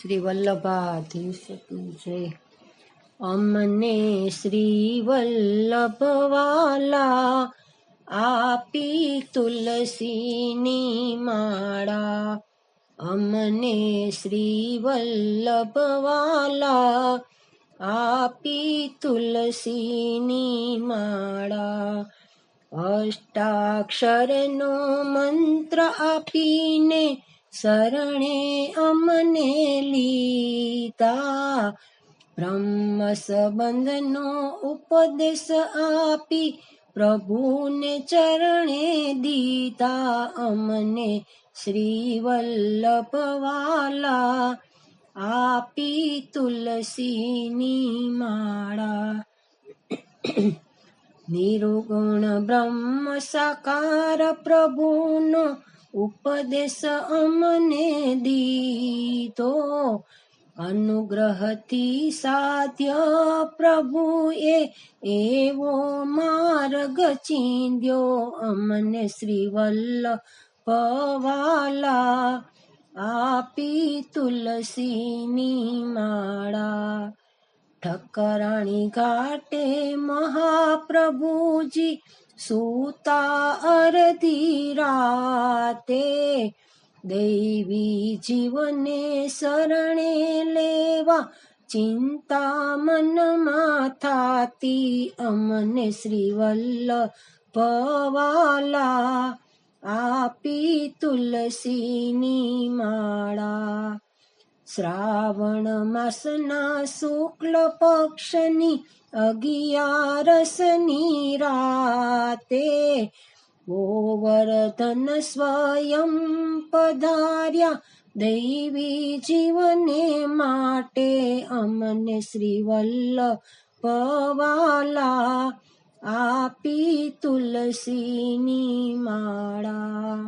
શ્રી વલ્લભાધીશ કી જય. અમને શ્રી વલ્લભવાલા આપી તુલસીની માળા. અમને શ્રી વલ્લભવાલા આપી તુલસીની માળા. અષ્ટાક્ષરનો મંત્ર આપીને શરણે અમને લીધા. બ્રહ્મ સંબંધનો ઉપદેશ આપી પ્રભુને ચરણે દીધા. અમને શ્રી વલ્લભવાલા આપી તુલસીની માળા. નિર્ગુણ બ્રહ્મ સાકાર પ્રભુનો ઉપદેશ અમને દીધો. અનુગ્રહથી સાધ્ય પ્રભુએ એવો માર્ગ ચીંધ્યો. અમને શ્રી વલ્લભવાલા આપી તુલસીની માળા. ઠકરાણી ઘાટે મહાપ્રભુજી સૂતા અડધી રાતે. દૈવી જીવને શરણે લેવા ચિંતા મનમાં થાતી. અમને શ્રી વલ્લભવાલા આપી તુલસીની માળા. શ્રાવણ માસના શુક્લ પક્ષની 11ની રાતે ગોવર્ધન સ્વયં પધાર્યા દૈવી જીવને માટે. અમને શ્રી વલ્લભવાલા આપી તુલસીની માળા.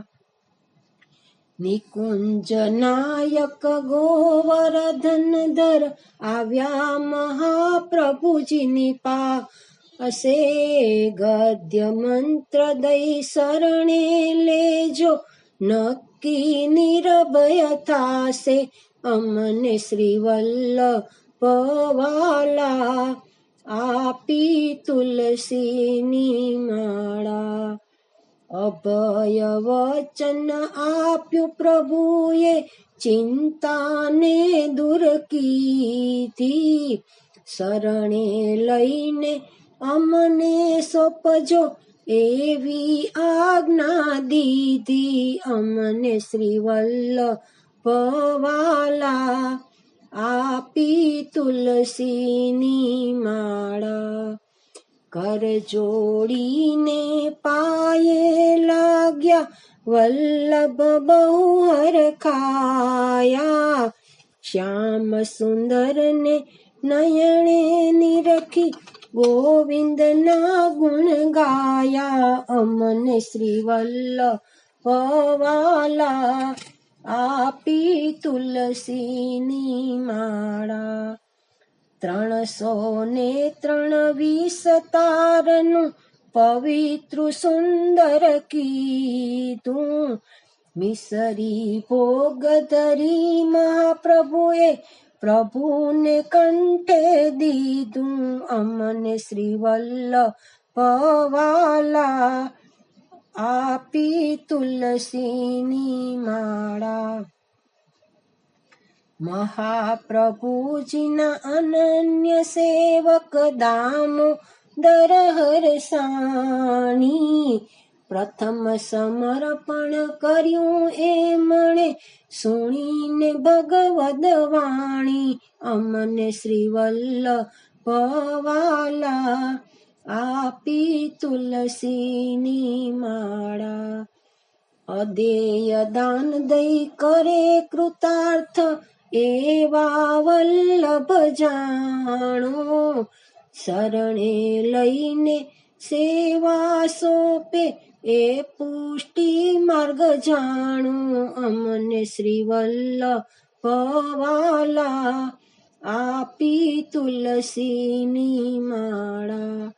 નિકુંજ નાયક ગોવર્ધન ધર આવ્યા મહાપ્રભુજીની પાસે. ગદ્ય મંત્ર દઈ શરણે લેજો નક્કી નિર્ભય થાશે. અમને શ્રી વલ્લભવાલા આપી તુલસીની માળા. અભય વચન આપ્યું પ્રભુએ ચિંતાને દૂર કીધી. શરણે લઈને અમને સોંપજો એવી આજ્ઞા દીધી. અમને શ્રી વલ્લભવાલા આપી તુલસીની માળા. કર જોડીને પાયે લાગ્યા વલ્લભ બહુ હરખાયા. શ્યામ સુંદરને નયણે નિરખી ગોવિંદના ગુણ ગાયા. અમને શ્રી વલ્લભવાલા આપી તુલસીની માળા. 323 તારનું પવિત્ર સુંદર કીધું. મિસરી ભોગ ધરી મહાપ્રભુએ પ્રભુને કંઠે દીધું. અમને શ્રી વલ્લભવાલા આપી તુલસીની માળા. મહાપ્રભુજીના અનન્ય સેવક દામોદર હરસાણી. પ્રથમ સમર્પણ કર્યું એમણે સુણીને ભગવદ વાણી. અમને શ્રી વલ્લભવાલા આપી તુલસીની માળા. અદેય દાન દઈ કરે કૃતાર્થ એવા વલ્લભ જાણો. શરણે લઈને સેવા સોંપે એ પુષ્ટિ માર્ગ જાણો. અમને શ્રી વલ્લભવાલા આપી તુલસીની માળા.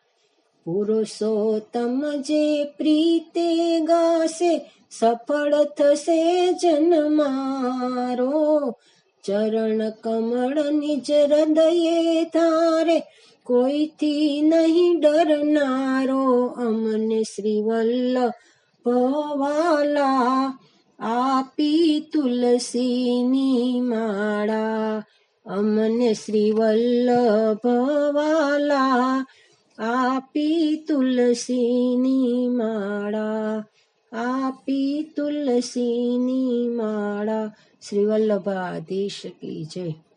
પુરુષોત્તમ જે પ્રીતે ગાશે સફળ થશે જન્મારો. ચરણ કમળ નિજ હૃદયે ધારે, કોઈથી નહીં ડરનારો અમને શ્રી વલ્લભવાલા. આપી તુલસીની માળા અમને શ્રી વલ્લભવાલા. આપી તુલસીની માળા, આપી તુલસીની માળા. શ્રી વલ્લભાધીશ કી જય.